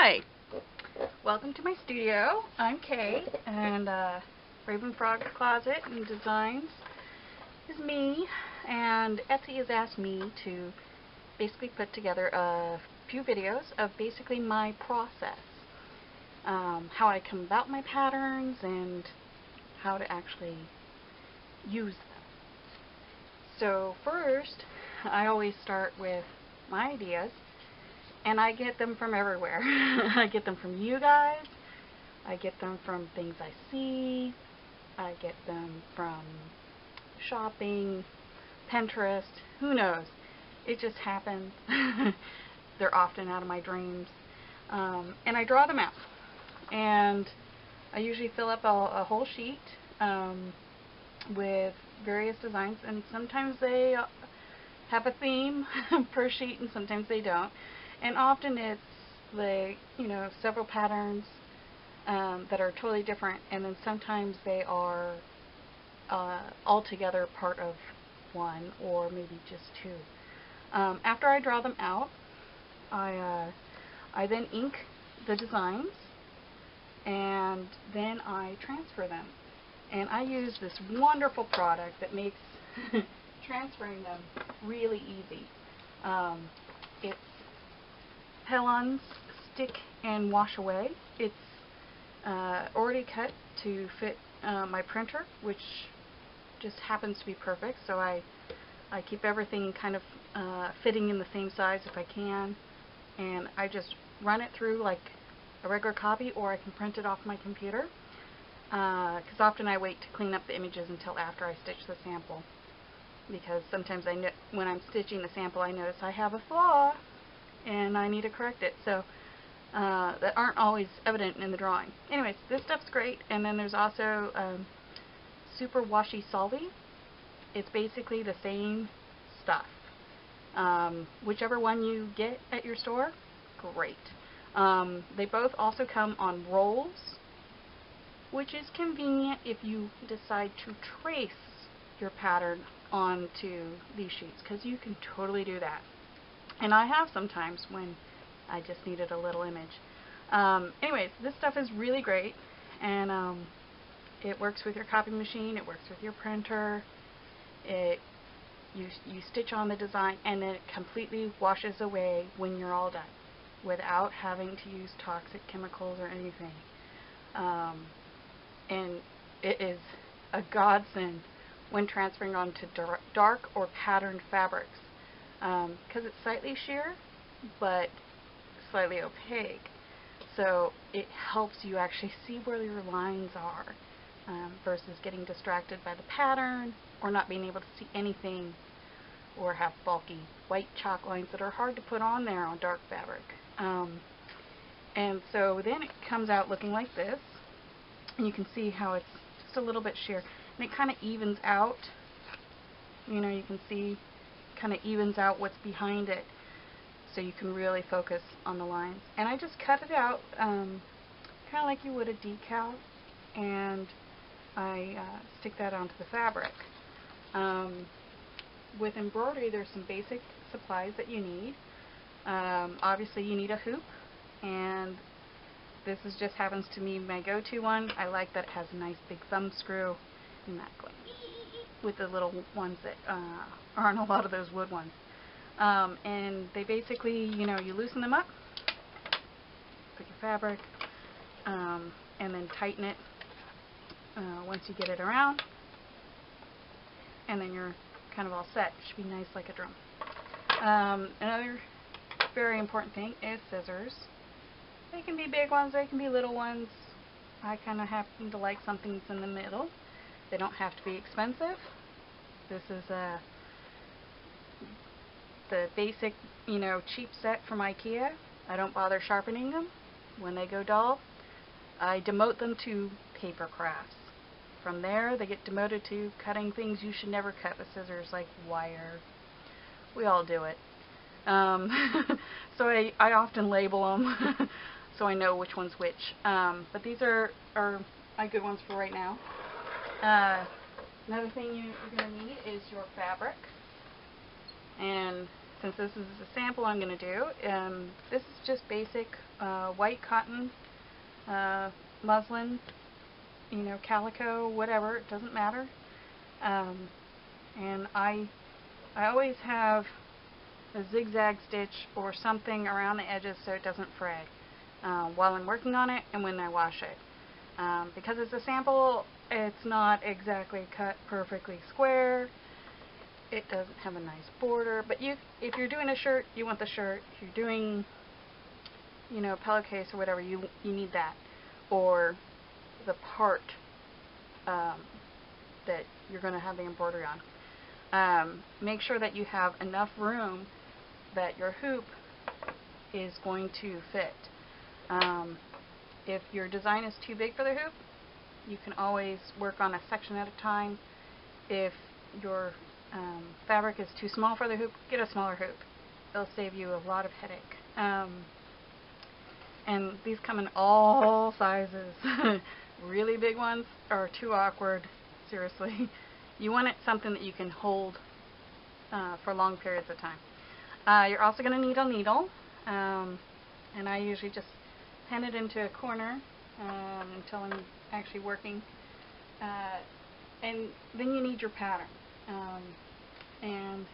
Hi, welcome to my studio. I'm Kay, and Raven Frog Closet and Designs is me, and Etsy has asked me to basically put together a few videos of basically my process, how I come about my patterns and how to actually use them. So first, I always start with my ideas. And I get them from everywhere. I get them from you guys. I get them from things I see. I get them from shopping, Pinterest, who knows. It just happens. They're often out of my dreams. And I draw them out. And I usually fill up a whole sheet with various designs. And sometimes they have a theme per sheet and sometimes they don't. And often it's like, several patterns that are totally different, and then sometimes they are altogether part of one or maybe just two. After I draw them out, I then ink the designs, and then I transfer them. And I use this wonderful product that makes transferring them really easy. It's Hellon's Stick and Wash Away. It's already cut to fit my printer, which just happens to be perfect, so I keep everything kind of fitting in the same size if I can, and I just run it through like a regular copy, or I can print it off my computer, because often I wait to clean up the images until after I stitch the sample, because sometimes when I'm stitching the sample I notice I have a flaw and I need to correct it, so that aren't always evident in the drawing. Anyways, this stuff's great. And then there's also Super Washi Solvy. It's basically the same stuff. Whichever one you get at your store, great. They both also come on rolls, which is convenient if you decide to trace your pattern onto these sheets, because you can totally do that. And I have sometimes when I just needed a little image. Anyways, this stuff is really great, and it works with your copy machine, it works with your printer. You stitch on the design, and then it completely washes away when you're all done, without having to use toxic chemicals or anything. And it is a godsend when transferring onto dark or patterned fabrics. Because it's slightly sheer, but slightly opaque, so it helps you actually see where your lines are, versus getting distracted by the pattern or not being able to see anything, or have bulky white chalk lines that are hard to put on there on dark fabric. And so then it comes out looking like this, and you can see how it's just a little bit sheer, and it kind of evens out. You can see kind of evens out what's behind it, so you can really focus on the lines. And I just cut it out kind of like you would a decal, and I stick that onto the fabric. With embroidery, there's some basic supplies that you need. Obviously you need a hoop, and this just happens to be my go-to one. I like that it has a nice big thumb screw, and that going with the little ones that aren't a lot of those wood ones. And they basically, you loosen them up, put your fabric, and then tighten it once you get it around, and then you're kind of all set. It should be nice like a drum. Another very important thing is scissors. They can be big ones, they can be little ones. I kind of happen to like something that's in the middle. They don't have to be expensive. This is the basic, cheap set from IKEA. I don't bother sharpening them. When they go dull, I demote them to paper crafts. From there, they get demoted to cutting things you should never cut with scissors, like wire. We all do it. So I often label them so I know which one's which. But these are my good ones for right now. Another thing you're going to need is your fabric. And since this is a sample I'm going to do, this is just basic white cotton, muslin, you know, calico, whatever, it doesn't matter. And I always have a zigzag stitch or something around the edges so it doesn't fray while I'm working on it and when I wash it. Because it's a sample, it's not exactly cut perfectly square. It doesn't have a nice border, but if you're doing a shirt, you want the shirt. If you're doing, you know, a pillowcase or whatever, you need that, or the part that you're going to have the embroidery on. Make sure that you have enough room that your hoop is going to fit. If your design is too big for the hoop, you can always work on a section at a time. If your fabric is too small for the hoop, get a smaller hoop. It'll save you a lot of headache. And these come in all sizes. Really big ones are too awkward, seriously. You want it something that you can hold for long periods of time. You're also going to need a needle, and I usually just pin it into a corner until I'm actually working. And then you need your pattern. And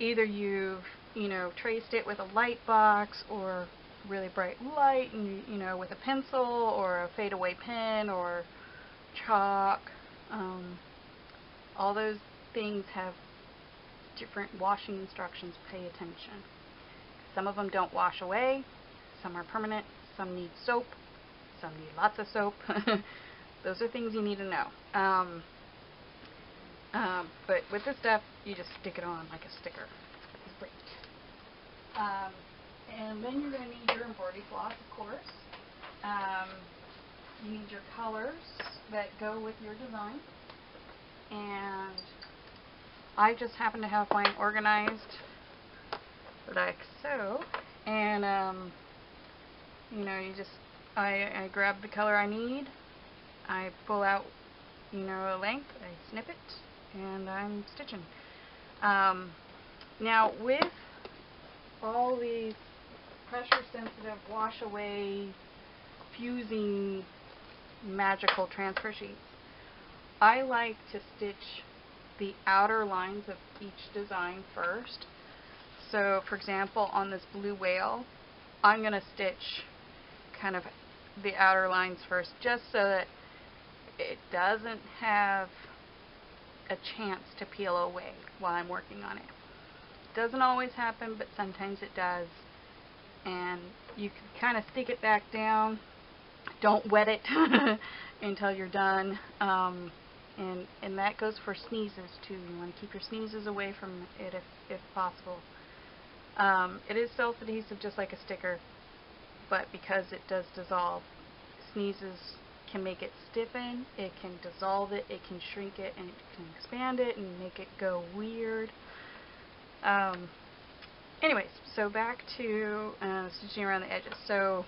either you've, you know, traced it with a light box or really bright light, and you know, with a pencil or a fadeaway pen or chalk. All those things have different washing instructions. Pay attention. Some of them don't wash away, some are permanent, some need soap, some need lots of soap. Those are things you need to know. But with this stuff, you just stick it on like a sticker. It's great. And then you're going to need your embroidery floss, of course. You need your colors that go with your design. And I just happen to have mine organized like so. And, you know, I grab the color I need. I pull out, you know, a length. I snip it. And I'm stitching. Now, with all these pressure-sensitive, wash-away, fusing, magical transfer sheets, I like to stitch the outer lines of each design first. So, for example, on this blue whale, I'm going to stitch kind of the outer lines first, just so that it doesn't have a chance to peel away while I'm working on it. Doesn't always happen, but sometimes it does. And you can kind of stick it back down. Don't wet it until you're done. And that goes for sneezes too. You want to keep your sneezes away from it if possible. It is self-adhesive just like a sticker, but because it does dissolve, sneezes can make it stiffen, it can dissolve it, it can shrink it, and it can expand it and make it go weird. Anyways, so back to stitching around the edges. So,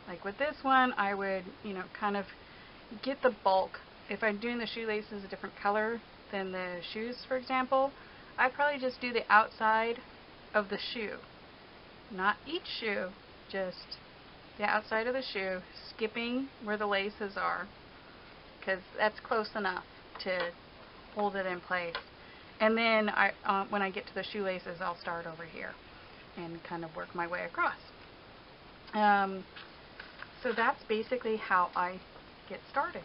like with this one, I would, you know, kind of get the bulk. If I'm doing the shoelaces a different color than the shoes, for example, I'd probably just do the outside of the shoe. Not each shoe, just the outside of the shoe, skipping where the laces are, because that's close enough to hold it in place. And then when I get to the shoelaces, I'll start over here and kind of work my way across. So that's basically how I get started.